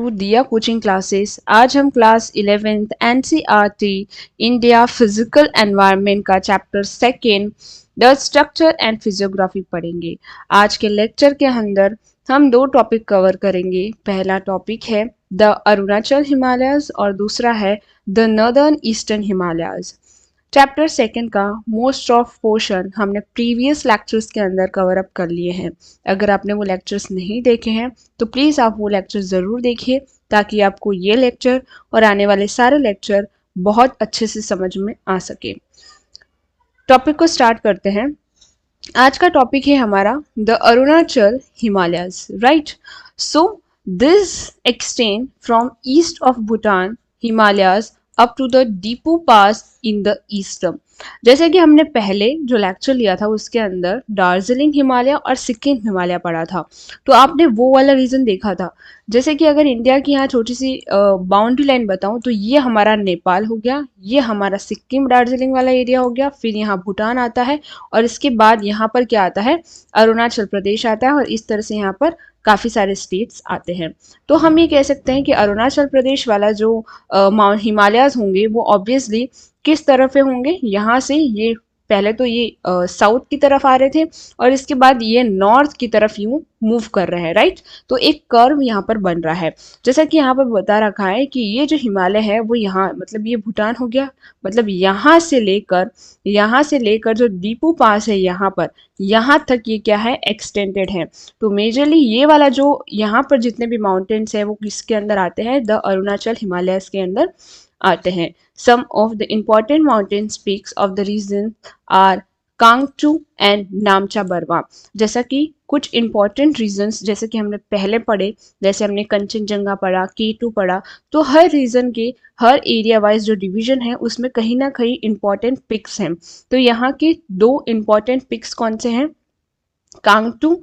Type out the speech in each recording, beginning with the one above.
To दिया coaching classes. आज हम class 11th NCERT India physical environment का chapter second the structure and physiography पढ़ेंगे। आज के लेक्चर के अंदर हम दो टॉपिक कवर करेंगे। पहला टॉपिक है द अरुणाचल हिमालयस और दूसरा है the northern eastern Himalayas. Chapter second का मोस्ट ऑफ पोर्शन हमने प्रीवियस लेक्चर्स के अंदर कवर अप कर लिए हैं। अगर आपने वो लेक्चर्स नहीं देखे हैं तो प्लीज़ आप वो लेक्चर्स ज़रूर देखिए ताकि आपको ये लेक्चर और आने वाले सारे लेक्चर बहुत अच्छे से समझ में आ सके। टॉपिक को स्टार्ट करते हैं। आज का टॉपिक है हमारा the Arunachal Himalayas, right. So this extend from east of Bhutan Himalayas up to the Diphu pass in the eastern. जैसे कि हमने पहले जो लेक्चर लिया था उसके अंदर दार्जिलिंग हिमालय और सिक्किम हिमालय पढ़ा था, तो आपने वो वाला रीजन देखा था। जैसे कि अगर इंडिया की यहाँ छोटी सी बाउंड्री लाइन बताऊं तो ये हमारा नेपाल हो गया, ये हमारा सिक्किम दार्जिलिंग वाला एरिया हो गया, फिर यहाँ भूटान आता है और इसके बाद यहाँ पर क्या आता है, अरुणाचल प्रदेश आता है और इस तरह से यहाँ पर काफ़ी सारे स्टेट्स आते हैं। तो हम ये कह सकते हैं कि अरुणाचल प्रदेश वाला जो हिमालयाज होंगे वो ऑब्वियसली किस तरफ से होंगे, यहाँ से ये पहले तो ये साउथ की तरफ आ रहे थे और इसके बाद ये नॉर्थ की तरफ यूं मूव कर रहे हैं, राइट। तो एक कर्व यहाँ पर बन रहा है। जैसा कि यहाँ पर बता रखा है कि ये जो हिमालय है वो यहाँ मतलब ये भूटान हो गया, मतलब यहाँ से लेकर जो डीपू पास है यहाँ तक ये क्या है, एक्सटेंडेड है। तो मेजरली ये वाला जो यहाँ पर जितने भी माउंटेन्स है वो किसके अंदर आते हैं, द अरुणाचल हिमालयस के अंदर आते हैं। Some of the important mountain peaks of the region are Kangchu and Namcha Barwa. जैसा कि कुछ इंपॉर्टेंट रीजन्स जैसे कि हमने पहले पढ़े, जैसे हमने कंचनजंगा पढ़ा, K2 पढ़ा, तो हर रीजन के हर एरिया वाइज जो डिवीजन है उसमें कहीं ना कहीं इंपॉर्टेंट पिक्स हैं। तो यहाँ के दो इंपॉर्टेंट पिक्स कौन से हैं, कांगटू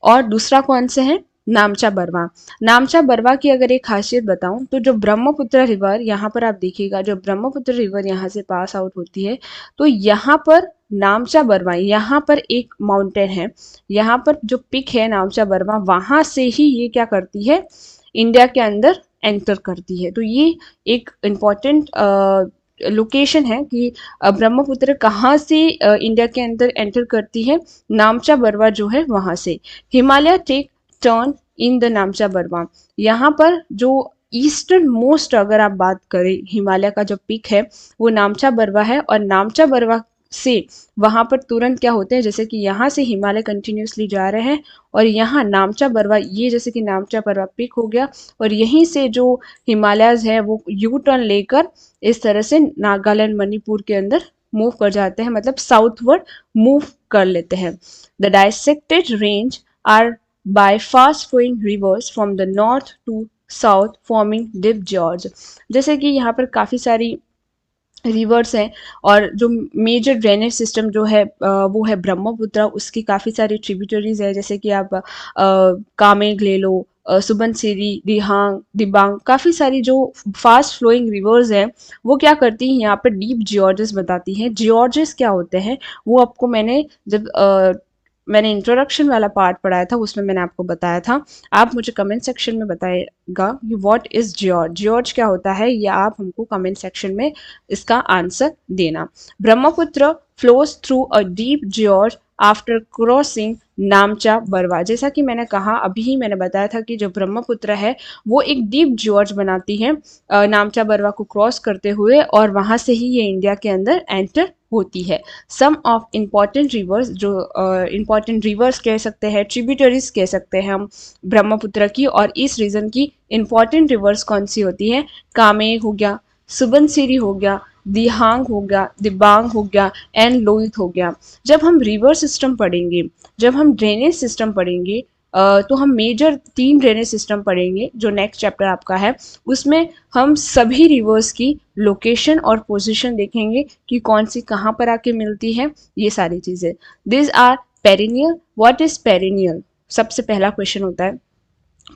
और दूसरा कौन से हैं, नामचा बरवा। नामचा बरवा की अगर एक खासियत बताऊं तो जो ब्रह्मपुत्र रिवर यहाँ पर आप देखिएगा, जो ब्रह्मपुत्र रिवर यहाँ से पास आउट होती है तो यहाँ पर नामचा बरवा, यहाँ पर एक माउंटेन है, यहाँ पर जो पिक है नामचा बरवा, वहां से ही ये क्या करती है, इंडिया के अंदर एंटर करती है। तो ये एक इम्पॉर्टेंट लोकेशन है कि ब्रह्मपुत्र कहाँ से इंडिया के अंदर एंटर करती है, नामचा बरवा जो है वहां से। Himalaya take turn in the Namcha Barwa, यहाँ पर जो ईस्टर्न मोस्ट अगर आप बात करें हिमालय का जो पिक है वो नामचा बरवा है और नामचा बरवा से वहां पर तुरंत क्या होते हैं, जैसे कि यहाँ से हिमालय कंटिन्यूसली जा रहे हैं और यहाँ नामचा बरवा, ये जैसे कि नामचा बरवा पिक हो गया और यहीं से जो हिमालयस है वो यू टर्न लेकर इस तरह से नागालैंड मणिपुर के अंदर मूव कर जाते हैं, मतलब साउथवर्ड मूव कर लेते हैं। The dissected range are by fast flowing rivers from the north to south forming deep gorge। जैसे कि यहाँ पर काफ़ी सारी रिवर्स हैं और जो मेजर ड्रेनेज सिस्टम जो है वो है ब्रह्मपुत्र, उसकी काफ़ी सारी ट्रिब्यूटरीज है, जैसे कि आप कामेंग ले लो, सुबनसिरी, दिहांग, दिबांग, काफ़ी सारी जो फास्ट फ्लोइंग रिवर्स हैं वो क्या करती हैं, यहाँ पर डीप जियोर्जेस बताती हैं। जियोर्जेस क्या होते हैं वो आपको मैंने इंट्रोडक्शन वाला पार्ट पढ़ाया था उसमें मैंने आपको बताया था। आप मुझे कमेंट सेक्शन में बताएगा कि व्हाट इज जियोर्ज, जियोर्ज क्या होता है, या आप हमको कमेंट सेक्शन में इसका आंसर देना। Brahmaputra flows through a deep George after crossing नामचा Barwa. जैसा कि मैंने कहा, अभी ही मैंने बताया था कि जो ब्रह्मपुत्र है वो एक डीप जियोर्ज बनाती है नामचा बरवा को क्रॉस करते हुए और वहां से ही ये इंडिया के अंदर एंटर होती है। सम ऑफ इम्पॉर्टेंट रिवर्स, जो इम्पॉर्टेंट रिवर्स कह सकते हैं, ट्रिब्यूटरीज कह सकते हैं हम ब्रह्मपुत्र की, और इस रीजन की इम्पॉर्टेंट रिवर्स कौन सी होती है, कामेंग हो गया, सुबनसिरी हो गया, दिहांग हो गया, दिबांग हो गया एंड लोहित हो गया। जब हम रिवर सिस्टम पढ़ेंगे, जब हम ड्रेनेज सिस्टम पढ़ेंगे तो हम मेजर 3 ड्रेनेज सिस्टम पढ़ेंगे जो नेक्स्ट चैप्टर आपका है, उसमें हम सभी रिवर्स की लोकेशन और पोजीशन देखेंगे कि कौन सी कहाँ पर आके मिलती है, ये सारी चीज़ें। This are perennial. What is perennial, सबसे पहला क्वेश्चन होता है।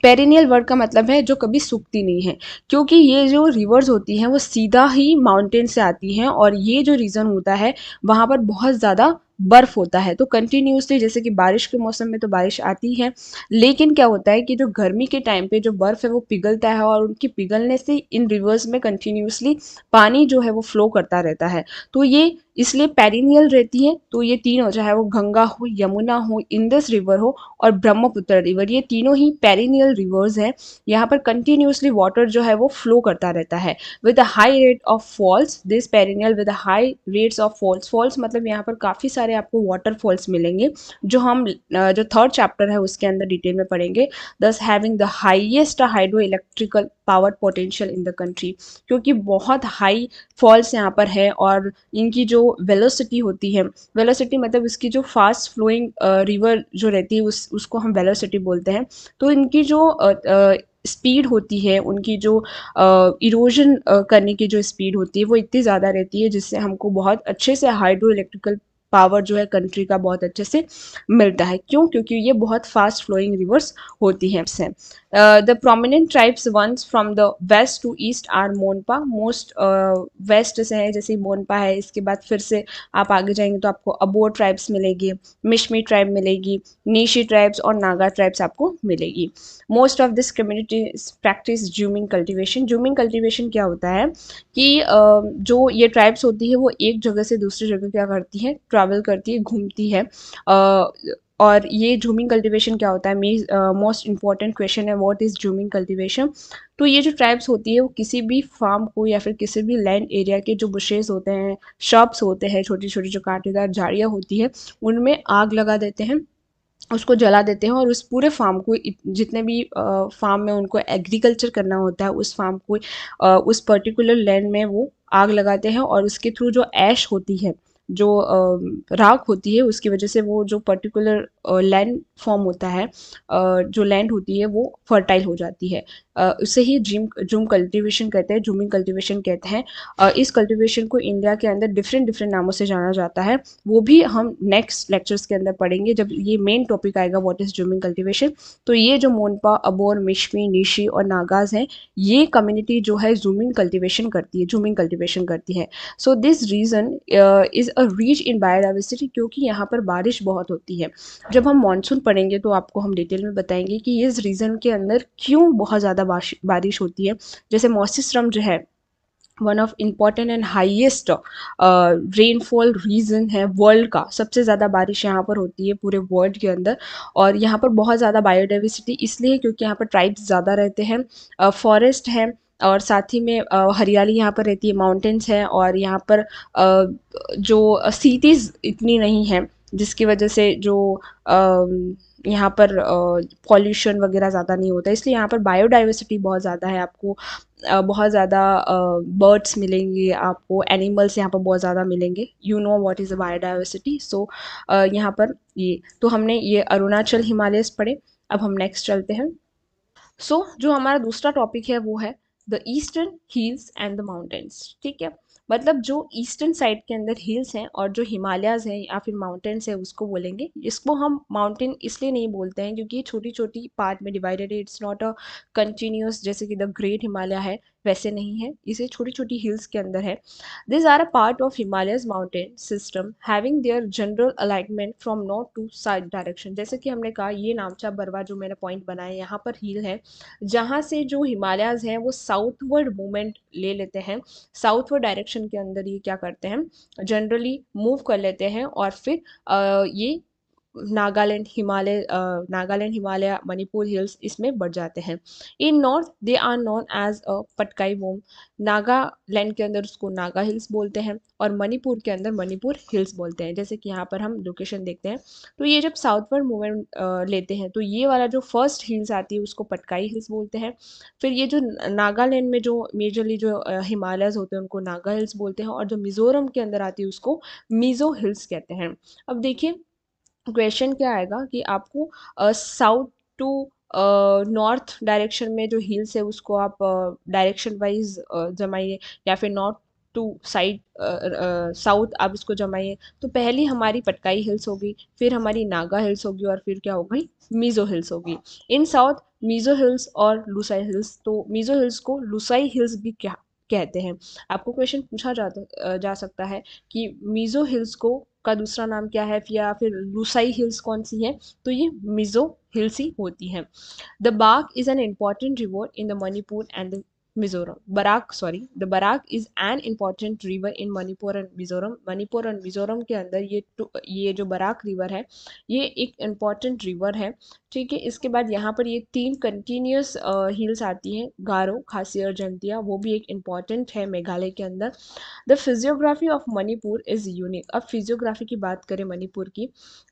पेरिनियल वर्ड का मतलब है जो कभी सूखती नहीं है, क्योंकि ये जो रिवर्स होती हैं वो सीधा ही माउंटेन से आती हैं और ये जो रीजन होता है वहाँ पर बहुत ज़्यादा बर्फ होता है। तो कंटिन्यूसली, जैसे कि बारिश के मौसम में तो बारिश आती है, लेकिन क्या होता है कि जो गर्मी के टाइम पे जो बर्फ है वो पिघलता है, और उनके पिघलने से इन रिवर्स में कंटिन्यूसली पानी जो है वो फ्लो करता रहता है। तो ये इसलिए पेरिनियल रहती है। तो ये तीनों, चाहे वो गंगा हो, यमुना हो, इंडस रिवर हो और ब्रह्मपुत्र रिवर, ये तीनों ही पेरिनियल रिवर्स हैं। यहाँ पर कंटिन्यूसली वाटर जो है वो फ्लो करता रहता है with a high rate of falls. This perennial with high rates of falls, falls मतलब यहाँ पर काफ़ी सारे आपको वाटरफॉल्स मिलेंगे, जो हम जो थर्ड चैप्टर है उसके अंदर डिटेल में पढ़ेंगे। दस having the highest hydro electrical power potential in the country, क्योंकि बहुत हाई फॉल्स यहाँ पर है, और इनकी जो वेलोसिटी होती है, वेलोसिटी मतलब इसकी जो फास्ट फ्लोइंग रिवर जो रहती है उसको हम वेलोसिटी बोलते हैं। तो इनकी जो स्पीड होती है, उनकी जो इरोजन करने की जो स्पीड होती है वो इतनी ज़्यादा रहती है, जिससे हमको बहुत अच्छे से हाइड्रो इलेक्ट्रिकल पावर जो है कंट्री का बहुत अच्छे से मिलता है। क्यों? क्योंकि ये बहुत फास्ट फ्लोइंग रिवर्स होती हैं। The prominent tribes ones from the west to east are Monpa, most west से है, जैसे मोनपा है। इसके बाद फिर से आप आगे जाएंगे तो आपको अबोर ट्राइब्स मिलेगी, मिशमी ट्राइब मिलेगी, नीशी ट्राइब्स और नागा ट्राइब्स आपको मिलेगी। Most of this community practice zooming cultivation. Zooming cultivation क्या होता है कि जो ये ट्राइब्स होती है वो एक जगह से दूसरी जगह क्या करती है, ट्रैवल करती है, घूमती है। और ये जूमिंग कल्टीवेशन क्या होता है, मोस्ट इंपॉर्टेंट क्वेश्चन है, व्हाट इज जूमिंग कल्टीवेशन। तो ये जो ट्राइब्स होती है वो किसी भी फार्म को या फिर किसी भी लैंड एरिया के जो बुशेस होते हैं, शॉप्स होते हैं, छोटी छोटी जो कांटेदार झाड़ियाँ होती है, उनमें आग लगा देते हैं, उसको जला देते हैं, और उस पूरे फार्म को, जितने भी फार्म में उनको एग्रीकल्चर करना होता है, उस फार्म को उस पर्टिकुलर लैंड में वो आग लगाते हैं, और उसके थ्रू जो ऐश होती है, जो राख होती है, उसकी वजह से वो जो पर्टिकुलर लैंड फॉर्म होता है, जो लैंड होती है वो फर्टाइल हो जाती है। उसे ही जूम कल्टीवेशन कहते हैं, जूमिंग कल्टीवेशन कहते हैं। इस कल्टीवेशन को इंडिया के अंदर डिफरेंट डिफरेंट नामों से जाना जाता है, वो भी हम नेक्स्ट लेक्चर्स के अंदर पढ़ेंगे जब ये मेन टॉपिक आएगा, व्हाट इज जूमिंग कल्टीवेशन। तो ये जो मोनपा, अबोर, मिशमी, निशी और नागाज हैं, ये कम्युनिटी जो है जूमिंग कल्टीवेशन करती है, जूमिंग कल्टीवेशन करती है। So this region is a rich in biodiversity, क्योंकि यहाँ पर बारिश बहुत होती है। जब हम मानसून पढ़ेंगे तो आपको हम डिटेल में बताएंगे कि इस रीजन के अंदर क्यों बहुत ज़्यादा बारिश होती है। जैसे मौसिस्ट्रम जो है, one of important and highest rainfall reason है वर्ल्ड का, सबसे ज़्यादा बारिश यहाँ पर होती है पूरे वर्ल्ड के अंदर। और यहाँ पर बहुत ज़्यादा बायोडाइवर्सिटी इसलिए है क्योंकि यहाँ पर ट्राइब्स ज़्यादा रहते हैं, फॉरेस्ट है, और साथ ही में हरियाली यहाँ पर रहती है, माउंटेन्स है, और यहाँ पर जो सिटीज़ इतनी नहीं है, जिसकी वजह से जो यहाँ पर पॉल्यूशन वगैरह ज़्यादा नहीं होता, इसलिए यहाँ पर बायोडाइवर्सिटी बहुत ज़्यादा है। आपको बहुत ज़्यादा बर्ड्स मिलेंगे, आपको एनिमल्स यहाँ पर बहुत ज़्यादा मिलेंगे। You know what is a biodiversity. So यहाँ पर ये तो हमने ये अरुणाचल हिमालयस पढ़े। अब हम नेक्स्ट चलते हैं। जो हमारा दूसरा टॉपिक है वो है the eastern hills and the mountains. ठीक है, मतलब जो ईस्टर्न साइड के अंदर हिल्स हैं और जो हिमालयाज हैं या फिर माउंटेन्स है उसको बोलेंगे। इसको हम माउंटेन इसलिए नहीं बोलते हैं क्योंकि ये छोटी छोटी पार्ट में डिवाइडेड है, इट्स नॉट अ कंटिन्यूस, जैसे कि द ग्रेट हिमालय है वैसे नहीं है, इसे छोटी छोटी हिल्स के अंदर है। These are a part of Himalayas mountain system having their general alignment from north to south direction। जैसे कि हमने कहा ये नामचा बरवा जो मैंने पॉइंट बनाया यहाँ पर हिल है, जहाँ से जो हिमालयाज हैं वो साउथवर्ड मूवमेंट ले लेते हैं, साउथवर्ड डायरेक्शन के अंदर ये क्या करते हैं, जनरली मूव कर लेते हैं, और फिर ये नागालैंड हिमालय मणिपुर हिल्स इसमें बढ़ जाते हैं। In north they are known as a Patkai Bum. Nagaland के अंदर उसको नागा हिल्स बोलते हैं, और मणिपुर के अंदर मणिपुर हिल्स बोलते हैं। जैसे कि यहाँ पर हम लोकेशन देखते हैं, तो ये जब साउथवर्ड मूवमेंट लेते हैं तो ये वाला जो फर्स्ट हिल्स आती है उसको पटकाई हिल्स बोलते हैं। फिर ये जो नागालैंड में जो मेजरली जो हिमालयस होते हैं उनको नागा हिल्स बोलते हैं, और जो मिजोरम के अंदर आती है उसको मिजो हिल्स कहते हैं। अब देखिए क्वेश्चन क्या आएगा कि आपको साउथ टू नॉर्थ डायरेक्शन में जो हिल्स है उसको आप डायरेक्शन वाइज जमाइए, या फिर नॉर्थ टू साइड साउथ आप इसको जमाइए। तो पहली हमारी पटकाई हिल्स होगी, फिर हमारी नागा हिल्स होगी, और फिर क्या होगी, मीज़ो हिल्स होगी। इन साउथ मीज़ो हिल्स और लुसाई हिल्स, तो मीज़ो हिल्स को लुसाई हिल्स भी क्या कहते हैं। आपको क्वेश्चन पूछा जा सकता है कि मीज़ो हिल्स को का दूसरा नाम क्या है, या फिर लुसाई हिल्स कौन सी है, तो ये मिजो हिल्स ही होती हैं। The bag is an important river in the Manipur and the Mizoram. Barak, sorry, the Barak is an important river in Manipur and Mizoram. Manipur और मिजोरम के अंदर ये जो बराक रिवर है ये एक इम्पॉर्टेंट रिवर है। ठीक है, इसके बाद यहाँ पर ये 3 कंटिन्यूस हिल्स आती हैं, गारो, खासी और जंतिया, वो भी एक इम्पॉर्टेंट है मेघालय के अंदर। The physiography of Manipur is unique. अब फिजियोग्राफी की बात करें मणिपुर की,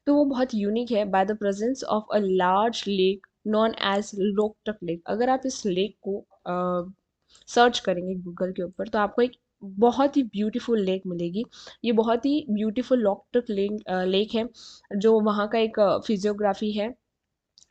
तो वो बहुत यूनिक है by the presence of a large lake known as Loktak lake. अगर आप इस लेक को सर्च करेंगे गूगल के ऊपर तो आपको एक बहुत ही ब्यूटीफुल लेक मिलेगी। ये बहुत ही ब्यूटीफुल लोकटक लेक है, जो वहाँ का एक फिजियोग्राफी है।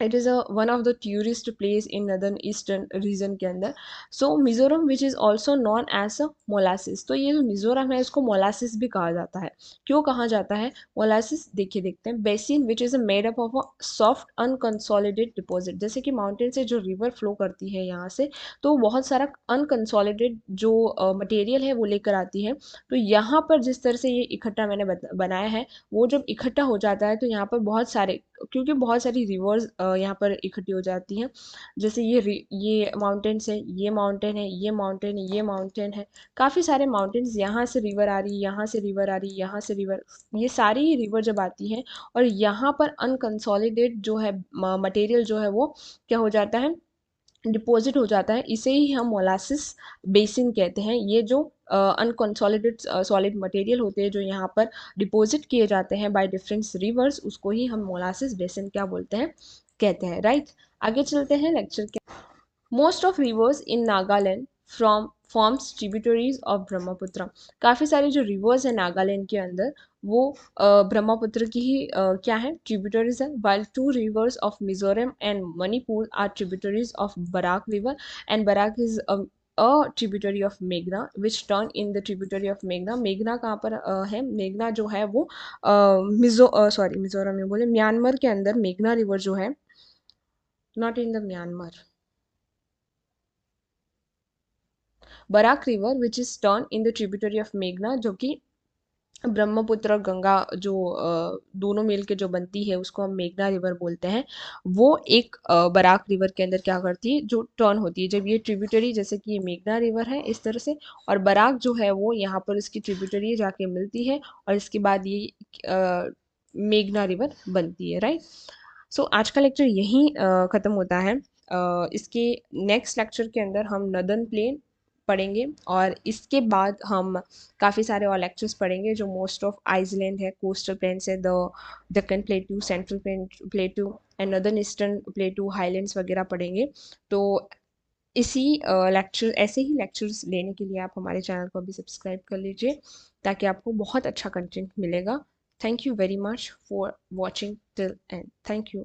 It is one of the tourist place in northern eastern region के अंदर। So Mizoram which is also known as a molasses. तो ये जो मिजोरम है इसको मोलासिस भी कहा जाता है। क्यों कहा जाता है मोलासिस, देखिए देखते हैं। Basin which is made up of a soft unconsolidate deposit. जैसे कि माउंटेन से जो रिवर फ्लो करती है यहाँ से, तो बहुत सारा अनकंसोलिडेट जो मटेरियल है वो लेकर आती है। तो यहाँ पर जिस तरह से ये इकट्ठा मैंने बनाया है, वो जब इकट्ठा हो जाता है तो यहाँ पर बहुत सारे, क्योंकि बहुत सारी रिवर्स यहाँ पर इकट्ठी हो जाती हैं। जैसे ये माउंटेन्स है, ये माउंटेन है, ये माउंटेन है, ये माउंटेन है, काफ़ी सारे माउंटेन्स, यहाँ से रिवर आ रही, यहाँ से रिवर आ रही, यहाँ से रिवर, ये सारी ही रिवर जब आती हैं और यहाँ पर अनकंसोलिडेट जो है मटेरियल जो है वो क्या हो जाता है, डिपॉजिट हो जाता है। इसे ही हम मोलासिस बेसिन कहते हैं। ये जो अनकंसोलिडेट सॉलिड मटेरियल होते हैं जो यहाँ पर डिपॉजिट किए जाते हैं बाय डिफरेंट रिवर्स, उसको ही हम मोलासिस बेसिन क्या बोलते हैं, कहते हैं। राइट, आगे चलते हैं लेक्चर के। Most of reverse in Nagaland from forms tributaries of Brahmaputra. काफ़ी सारे जो रिवर्स हैं नागालैंड के अंदर वो ब्रह्मपुत्र की ही क्या है, ट्रिब्यूटरीज है। While 2 rivers of Mizoram and Manipur are tributaries of Barak river, and Barak is a tributary of मेघना which turn in the tributary of मेघना। मेघना कहाँ पर है, मेघना जो है वो मिजोरम में बोले, म्यांमार के अंदर मेघना रिवर जो है, not in the Myanmar. Barak river which is turn in the tributary of मेघना, जो कि ब्रह्मपुत्र और गंगा जो दोनों मिल के जो बनती है उसको हम मेघना रिवर बोलते हैं। वो एक बराक रिवर के अंदर क्या करती है, जो टर्न होती है जब ये ट्रिब्यूटरी, जैसे कि ये मेघना रिवर है इस तरह से, और बराक जो है वो यहाँ पर इसकी ट्रिब्यूटरी जाके मिलती है और इसके बाद ये मेघना रिवर बनती है। राइट, सो आज का लेक्चर यहीं ख़त्म होता है। इसके नेक्स्ट लेक्चर के अंदर हम नदर्न प्लेन पढ़ेंगे और इसके बाद हम काफ़ी सारे और लेक्चर्स पढ़ेंगे जो मोस्ट ऑफ आइसलैंड है, कोस्टल प्लेन्स है, the Deccan प्लेटू, central प्लेटू and northern eastern प्लेटू, highlands वगैरह पढ़ेंगे। तो इसी लेक्चर, ऐसे ही लेक्चर्स लेने के लिए आप हमारे चैनल को अभी सब्सक्राइब कर लीजिए ताकि आपको बहुत अच्छा कंटेंट मिलेगा। Thank you very much for watching till and, thank you.